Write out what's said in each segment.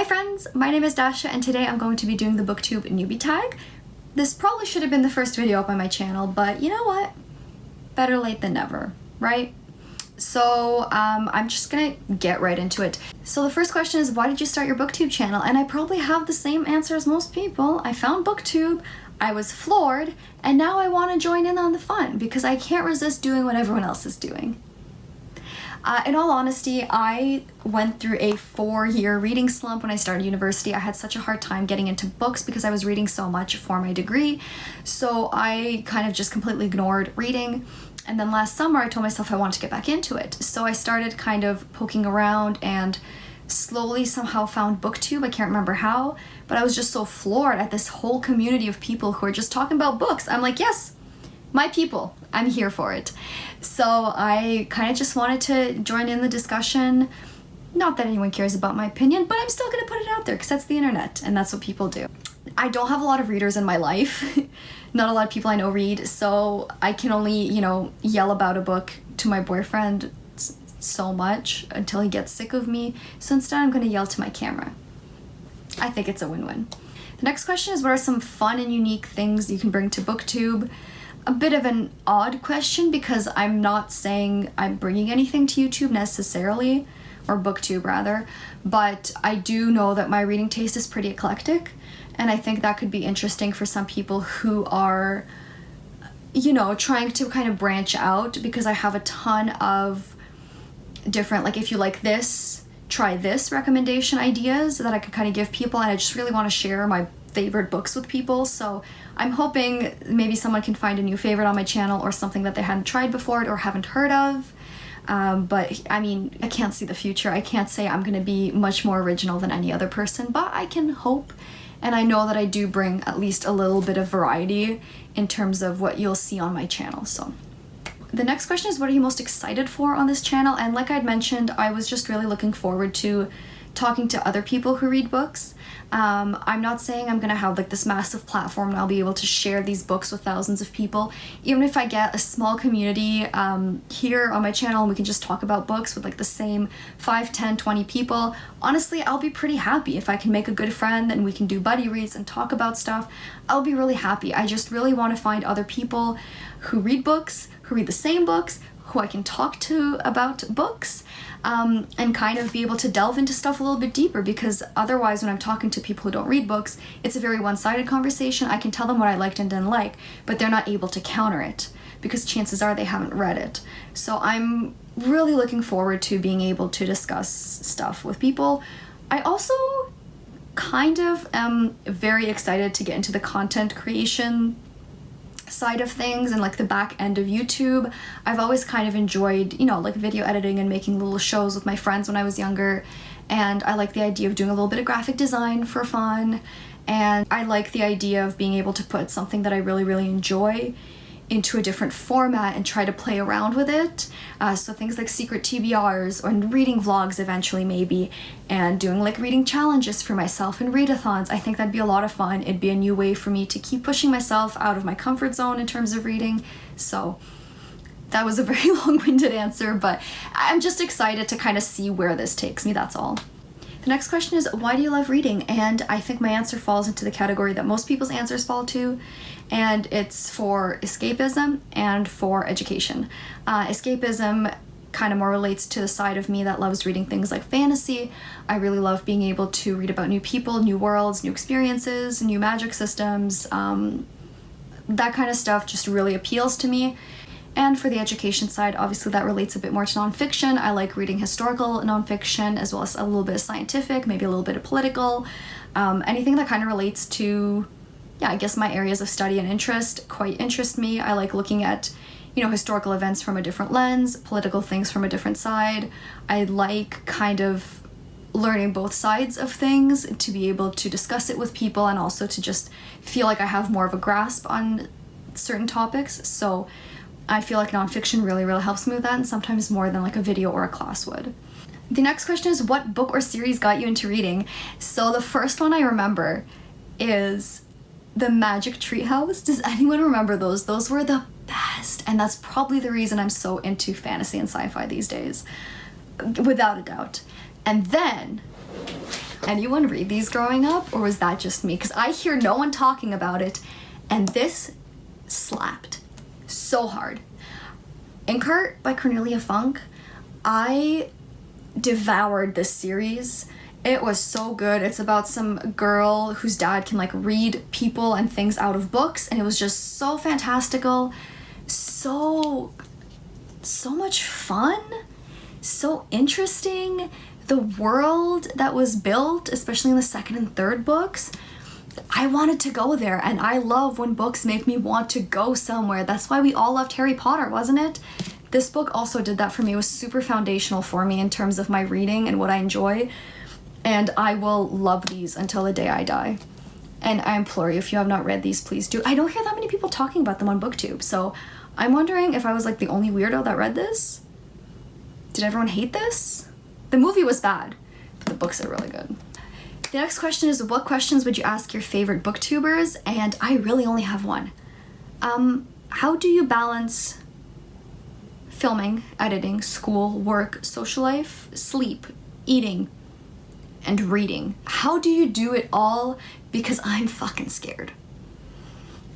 friends, my name is Dasha and today I'm going to be doing the Booktube Newbie Tag. This probably should have been the first video up on my channel, but you know what? Better late than never, right? So I'm just gonna get right into it. So the first question is, why did you start your Booktube channel? And I probably have the same answer as most people. I found Booktube, I was floored, and now I want to join in on the fun because I can't resist doing what everyone else is doing. In all honesty, I went through a 4-year reading slump when I started university. I had such a hard time getting into books because I was reading so much for my degree. So I kind of just completely ignored reading. And then last summer I told myself I wanted to get back into it. So I started kind of poking around and slowly somehow found Booktube. I can't remember how, but I was just so floored at this whole community of people who are just talking about books. I'm like, yes, my people, I'm here for it. So I kind of just wanted to join in the discussion. Not that anyone cares about my opinion, but I'm still gonna put it out there because that's the internet and that's what people do. I don't have a lot of readers in my life. Not a lot of people I know read, so I can only, yell about a book to my boyfriend so much until he gets sick of me. So instead I'm gonna yell to my camera. I think it's a win-win. The next question is, what are some fun and unique things you can bring to Booktube? A bit of an odd question because I'm not saying I'm bringing anything to YouTube necessarily, or Booktube rather, but I do know that my reading taste is pretty eclectic, and I think that could be interesting for some people who are, trying to kind of branch out, because I have a ton of different, like, if you like this, try this recommendation ideas that I could kind of give people, and I just really want to share my favorite books with people. So I'm hoping maybe someone can find a new favorite on my channel or something that they hadn't tried before or haven't heard of. But I mean, I can't see the future. I can't say I'm gonna be much more original than any other person, but I can hope. And I know that I do bring at least a little bit of variety in terms of what you'll see on my channel. So the next question is, what are you most excited for on this channel? And like I'd mentioned, I was just really looking forward to talking to other people who read books. I'm not saying I'm gonna have like this massive platform and I'll be able to share these books with thousands of people. Even if I get a small community here on my channel and we can just talk about books with like the same 5, 10, 20 people, honestly, I'll be pretty happy. If I can make a good friend and we can do buddy reads and talk about stuff, I'll be really happy. I just really want to find other people who read books, who read the same books, who I can talk to about books, and kind of be able to delve into stuff a little bit deeper, because otherwise when I'm talking to people who don't read books, it's a very one-sided conversation. I can tell them what I liked and didn't like, but they're not able to counter it because chances are they haven't read it. So I'm really looking forward to being able to discuss stuff with people. I also kind of am very excited to get into the content creation side of things and like the back end of YouTube. I've always kind of enjoyed, like video editing and making little shows with my friends when I was younger, and I like the idea of doing a little bit of graphic design for fun, and I like the idea of being able to put something that I really, really enjoy into a different format and try to play around with it. So things like secret TBRs or reading vlogs eventually maybe, and doing like reading challenges for myself and readathons. I think that'd be a lot of fun. It'd be a new way for me to keep pushing myself out of my comfort zone in terms of reading. So that was a very long-winded answer, but I'm just excited to kind of see where this takes me, that's all. The next question is, why do you love reading? And I think my answer falls into the category that most people's answers fall to, and it's for escapism and for education. Escapism kind of more relates to the side of me that loves reading things like fantasy. I really love being able to read about new people, new worlds, new experiences, new magic systems. That kind of stuff just really appeals to me. And for the education side, obviously that relates a bit more to nonfiction. I like reading historical nonfiction as well as a little bit of scientific, maybe a little bit of political. Anything that kind of relates to, I guess my areas of study and interest quite interest me. I like looking at, historical events from a different lens, political things from a different side. I like kind of learning both sides of things to be able to discuss it with people and also to just feel like I have more of a grasp on certain topics. So I feel like nonfiction really, really helps me with that, and sometimes more than like a video or a class would. The next question is, what book or series got you into reading? So the first one I remember is The Magic Treehouse. Does anyone remember those? Those were the best, and that's probably the reason I'm so into fantasy and sci-fi these days, without a doubt. And then Anyone read these growing up, or was that just me? Because I hear no one talking about it, and this slapped so hard. Inkheart by Cornelia Funk. I devoured this series. It was so good. It's about some girl whose dad can like read people and things out of books, and it was just so fantastical, so much fun, so interesting. The world that was built, especially in the second and third books, I wanted to go there, and I love when books make me want to go somewhere. That's why we all loved Harry Potter, wasn't it? This book also did that for me. It was super foundational for me in terms of my reading and what I enjoy, and I will love these until the day I die. And I implore you, if you have not read these, please do. I don't hear that many people talking about them on Booktube, so I'm wondering if I was like the only weirdo that read this. Did everyone hate this? The movie was bad, but the books are really good. The next question is, what questions would you ask your favorite booktubers? And I really only have one. How do you balance filming, editing, school, work, social life, sleep, eating, and reading? How do you do it all? Because I'm fucking scared.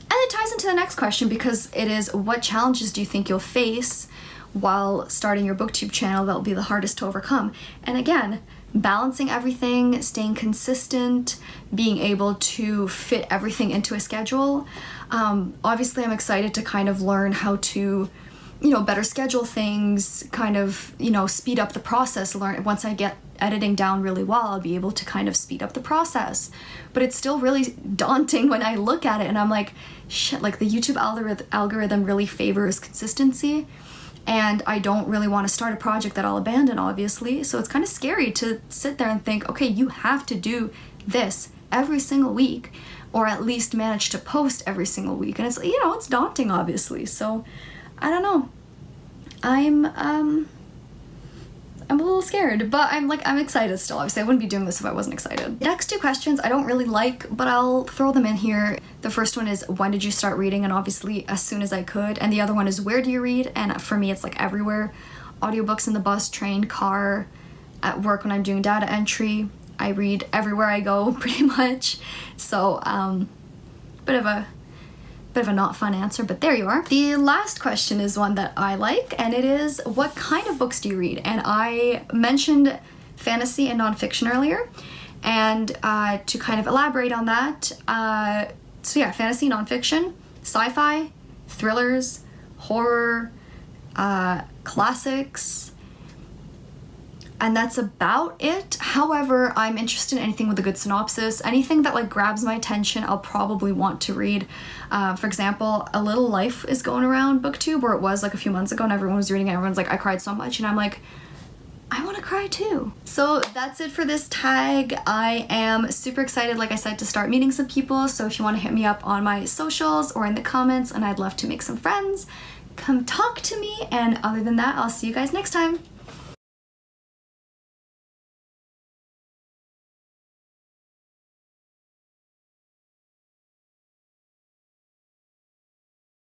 And it ties into the next question, because it is, what challenges do you think you'll face while starting your booktube channel that will be the hardest to overcome? And again, balancing everything, staying consistent, being able to fit everything into a schedule. Obviously, I'm excited to kind of learn how to, better schedule things, kind of, speed up the process. Once I get editing down really well, I'll be able to kind of speed up the process. But it's still really daunting when I look at it and I'm like, shit, like the YouTube algorithm really favors consistency. And I don't really want to start a project that I'll abandon, obviously. So it's kind of scary to sit there and think, okay, you have to do this every single week, or at least manage to post every single week. And it's, it's daunting, obviously. So I don't know. I'm a little scared, but I'm excited still. Obviously, I wouldn't be doing this if I wasn't excited. The next two questions I don't really like, but I'll throw them in here. The first one is, when did you start reading? And obviously, as soon as I could. And the other one is, where do you read? And for me, it's like everywhere. Audiobooks in the bus, train, car, at work when I'm doing data entry. I read everywhere I go, pretty much. So, bit of a not fun answer, but there you are. The last question is one that I like, and it is, what kind of books do you read? And I mentioned fantasy and nonfiction earlier, and to kind of elaborate on that, so yeah, fantasy, nonfiction, sci-fi, thrillers, horror, classics, and that's about it. However, I'm interested in anything with a good synopsis. Anything that grabs my attention, I'll probably want to read. For example, A Little Life is going around Booktube, or it was a few months ago, and everyone was reading it. Everyone's like, I cried so much, and I'm like, I want to cry too. So that's it for this tag. I am super excited, like I said, to start meeting some people. So if you want to hit me up on my socials or in the comments, and I'd love to make some friends, come talk to me. And other than that, I'll see you guys next time.